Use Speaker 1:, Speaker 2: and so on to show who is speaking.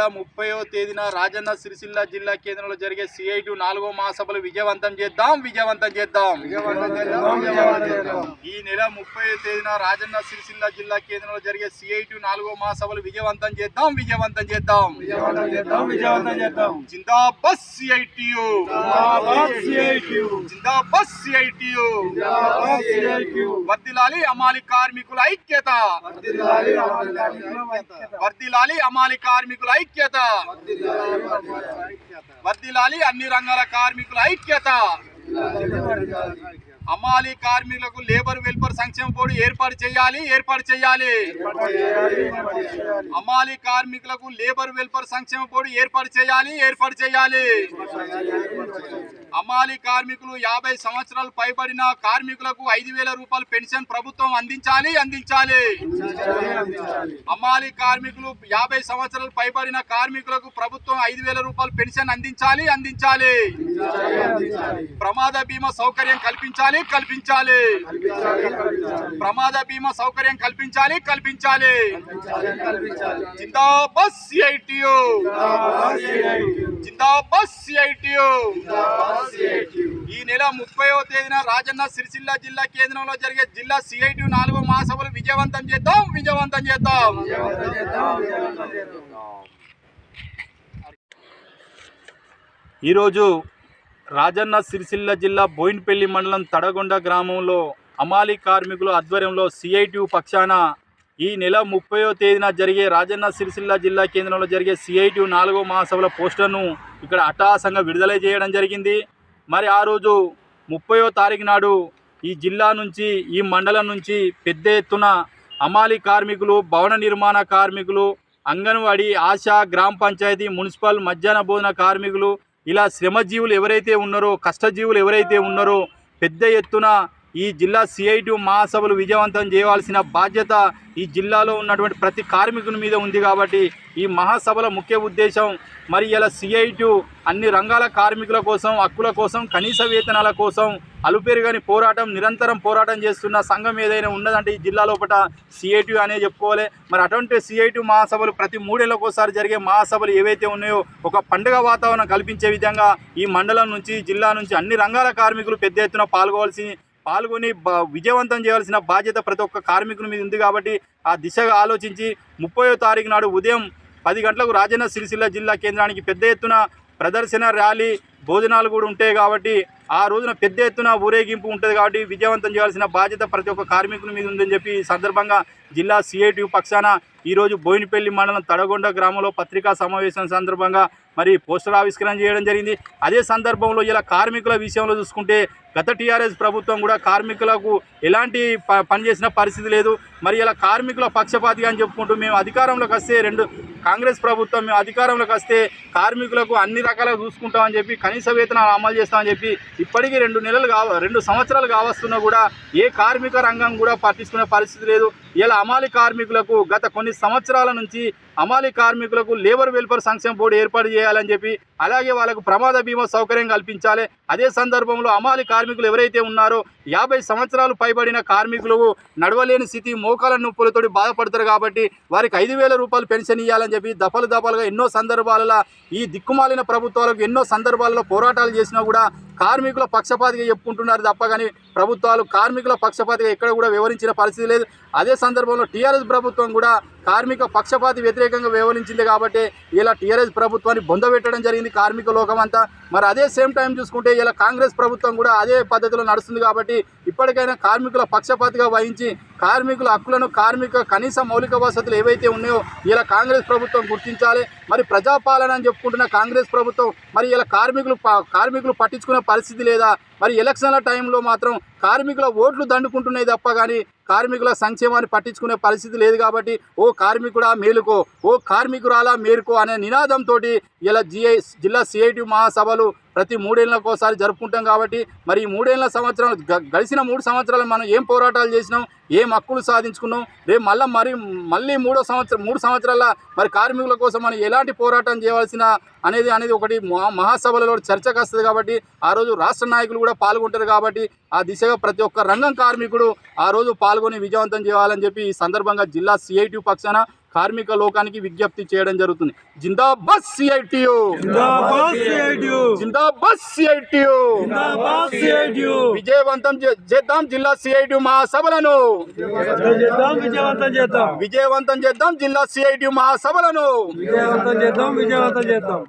Speaker 1: నెల 30వ తేదీన రాజన్న సిరిసిల్ల జిల్లా కేంద్రంలో జరిగే సిఐటి 4వ మహాసభలు విజయవంతం చేద్దాం. ఈ నెల 30వ తేదీన రాజన్న సిరిసిల్ల జిల్లా కేంద్రంలో జరిగే సిఐటి 4వ మహాసభలు విజయవంతం చేద్దాం. జిందాబాద్ సిఐటియు, జిందాబాద్ సిఐటియు. వర్ధిల్లాలి అమాలి కార్మికుల ఐక్యత, వర్ధిల్లాలి అమాలి కార్మికుల ఐక్యత, వర్ధిల్లాలి అన్ని రంగాల కార్మికుల ఐక్యత. అమాలి కార్మికులకు లేబర్ వెల్ఫేర్ సంక్షేమ బోర్డు ఏర్పాటు చేయాలి. అమాలి కార్మికులకు లేబర్ వెల్ఫేర్ సంక్షేమ బోర్డు ఏర్పాటు చేయాలి. అమాలి కార్మికులు 50 సంవత్సరాలు పైబడిన కార్మికులకు 5,000 రూపాయల పెన్షన్ ప్రభుత్వం అందించాలి. అమాలి కార్మికులు 50 సంవత్సరాలు పైబడిన కార్మికులకు ప్రభుత్వం 5,000 రూపాయల పెన్షన్ అందించాలి. ప్రమాద బీమా సౌకర్యం కల్పించాలి. ప్రమాద బీమా సౌకర్యం కల్పించాలి. జిందాబాద్ సిఐటియు, జిందాబాద్ సిఐటియు. ఈ నెల 30వ తేదీన రాజన్న సిరిసిల్ల జిల్లా కేంద్రంలో జరిగే జిల్లా సిఐటి 4వ మహాసభలు విజయవంతం చేద్దాం. ఈరోజు రాజన్న సిరిసిల్ల జిల్లా బోయినపల్లి మండలం తడగొండ గ్రామంలో అమాలి కార్మికుల ఆధ్వర్యంలో సిఐటియు పక్షాన ఈ నెల 30వ తేదీన జరిగే రాజన్న సిరిసిల్ల జిల్లా కేంద్రంలో జరిగే సిఐటియు 4వ మహాసభల పోస్టర్ను ఇక్కడ అట్టహాసంగా విడుదల చేయడం జరిగింది. మరి ఆ రోజు 30వ తారీఖు నాడు ఈ జిల్లా నుంచి, ఈ మండలం నుంచి పెద్ద ఎత్తున అమాలి కార్మికులు, భవన నిర్మాణ కార్మికులు, అంగన్వాడీ, ఆశా, గ్రామ పంచాయతీ, మున్సిపల్, మధ్యాహ్న భోజన కార్మికులు, ఇలా శ్రమజీవులు ఎవరైతే ఉన్నారో, కష్టజీవులు ఎవరైతే ఉన్నారో పెద్ద ఎత్తున ఈ జిల్లా సిఐటి మహాసభలు విజయవంతం చేయవలసిన బాధ్యత ఈ జిల్లాలో ఉన్నటువంటి ప్రతి కార్మికుని మీద ఉంది. కాబట్టి ఈ మహాసభల ముఖ్య ఉద్దేశం మరి ఇలా సిఐటి అన్ని రంగాల కార్మికుల కోసం, హక్కుల కోసం, కనీస వేతనాల కోసం అలుపెరుగని పోరాటం, నిరంతరం పోరాటం చేస్తున్న సంఘం ఏదైనా ఉన్నదంటే ఈ జిల్లా లోపల సిఐటి అనే చెప్పుకోవాలి. మరి అటువంటి సిఐటి మహాసభలు ప్రతి 3 ఏళ్ళకోసారి జరిగే మహాసభలు ఏవైతే ఉన్నాయో ఒక పండుగ వాతావరణం కల్పించే విధంగా ఈ మండలం నుంచి, జిల్లా నుంచి అన్ని రంగాల కార్మికులు పెద్ద ఎత్తున పాల్గొని విజయవంతం చేయాల్సిన బాధ్యత ప్రతి ఒక్క కార్మికుని మీద ఉంది. కాబట్టి ఆ దిశగా ఆలోచించి 30వ తారీఖు నాడు ఉదయం 10 గంటలకు రాజన్న సిరిసిల్ల జిల్లా కేంద్రానికి పెద్ద ఎత్తున ప్రదర్శన, ర్యాలీ, భోజనాలు కూడా ఉంటాయి. కాబట్టి ఆ రోజున పెద్ద ఎత్తున ఊరేగింపు ఉంటుంది. కాబట్టి విజయవంతం చేయాల్సిన బాధ్యత ప్రతి ఒక్క కార్మికుని మీద ఉందని చెప్పి ఈ సందర్భంగా జిల్లా సిఐటి పక్షాన ఈరోజు బోయినపల్లి మండలం తడగొండ గ్రామంలో పత్రికా సమావేశం సందర్భంగా మరి పోస్టర్ ఆవిష్కరణ చేయడం జరిగింది. అదే సందర్భంలో ఇలా కార్మికుల విషయంలో చూసుకుంటే గత టీఆర్ఎస్ ప్రభుత్వం కూడా కార్మికులకు ఎలాంటి పని చేసిన పరిస్థితి లేదు. మరి ఇలా కార్మికుల పక్షపాతిగా అని చెప్పుకుంటూ మేము అధికారంలోకి వస్తే కాంగ్రెస్ ప్రభుత్వం మేము అధికారంలోకి వస్తే కార్మికులకు అన్ని రకాలుగా చూసుకుంటామని చెప్పి, కనీస వేతనాలు అమలు చేస్తామని చెప్పి ఇప్పటికీ 2 సంవత్సరాలు కావస్తున్నా కూడా ఏ కార్మిక రంగం కూడా పట్టించుకునే పరిస్థితి లేదు. ఇలా అమాలి కార్మికులకు గత కొన్ని సంవత్సరాల నుంచి అమాలి కార్మికులకు లేబర్ వెల్ఫేర్ సంక్షేమ బోర్డు ఏర్పాటు చేయాలని చెప్పి, అలాగే వాళ్ళకు ప్రమాద బీమా సౌకర్యం కల్పించాలి. అదే సందర్భంలో అమాలి కార్మికులు ఎవరైతే ఉన్నారో 50 సంవత్సరాలు పైబడిన కార్మికులు నడవలేని స్థితి, మోకాల నొప్పులతో బాధపడతారు. కాబట్టి వారికి 5,000 రూపాయలు పెన్షన్ ఇవ్వాలని చెప్పి దఫలుగా ఎన్నో సందర్భాలలో ఈ దిక్కుమాలిన ప్రభుత్వాలకు ఎన్నో సందర్భాల్లో పోరాటాలు చేసినా కూడా కార్మికుల పక్షపాతిగా చెప్పుకుంటున్నారు తప్ప కానీ ప్రభుత్వాలు కార్మికుల పక్షపాతిగా ఎక్కడ కూడా వివరించిన పరిస్థితి లేదు. అదే సందర్భంలో టీఆర్ఎస్ ప్రభుత్వం కూడా కార్మిక పక్షపాతి వ్యతిరేకంగా వ్యవహరించింది. కాబట్టి ఇలా టీఆర్ఎస్ ప్రభుత్వాన్ని బొందబెట్టడం జరిగింది కార్మిక లోకం అంతా. మరి అదే సేమ్ టైం చూసుకుంటే ఇలా కాంగ్రెస్ ప్రభుత్వం కూడా అదే పద్ధతిలో నడుస్తుంది. కాబట్టి ఇప్పటికైనా కార్మికుల పక్షపాతిగా వహించి కార్మికుల హక్కులను, కార్మిక కనీస మౌలిక వసతులు ఏవైతే ఉన్నాయో ఇలా కాంగ్రెస్ ప్రభుత్వం గుర్తించాలి. మరి ప్రజాపాలన అని చెప్పుకుంటున్న కాంగ్రెస్ ప్రభుత్వం మరి ఇలా కార్మికులు పట్టించుకునే పరిస్థితి లేదా? మరి ఎలక్షన్ల టైంలో మాత్రం కార్మికుల ఓట్లు దండుకుంటున్నాయి తప్ప కానీ కార్మికుల సంక్షేమాన్ని పట్టించుకునే పరిస్థితి లేదు. కాబట్టి ఓ కార్మికుడా మేలుకో, ఓ కార్మికురాలా మేలుకో అనే నినాదంతో ఇలా జిల్లా సిఐటి మహాసభలు ప్రతి 3 ఏళ్ళకోసారి జరుపుకుంటాం. కాబట్టి మరి ఈ 3 ఏళ్ళ సంవత్సరాలు గడిచిన 3 సంవత్సరాలు మనం ఏం పోరాటాలు చేసినాం, ఏం హక్కులు సాధించుకున్నాం, రేపు మళ్ళీ 3 సంవత్సరాల మరి కార్మికుల కోసం మనం ఎలాంటి పోరాటం చేయవలసిన అనేది ఒకటి మహాసభలలో చర్చకు వస్తుంది. కాబట్టి ఆ రోజు రాష్ట్ర నాయకులు కూడా పాల్గొంటారు. కాబట్టి ఆ దిశగా ప్రతి ఒక్క రంగం కార్మికుడు ఆ రోజు పాల్గొని విజయవంతం చేయాలని చెప్పి ఈ సందర్భంగా జిల్లా సిఐటి పక్షాన కార్మిక లోకానికి విజ్ఞప్తి చేయడం జరుగుతుంది. జిందాబాద్ సిఐటియు,
Speaker 2: జిందాబాద్ సిఐటియు,
Speaker 1: జిందాబాద్ సిఐటియు,
Speaker 2: జిందాబాద్ సిఐటియు.
Speaker 1: విజయవంతం చేద్దాం జిల్లా సిఐటియు మహాసభలను,
Speaker 2: విజయవంతం చేద్దాం
Speaker 1: విజయవంతం చేద్దాం జిల్లా సిఐటియు మహాసభలను.
Speaker 2: విజయవంతం చేద్దాం.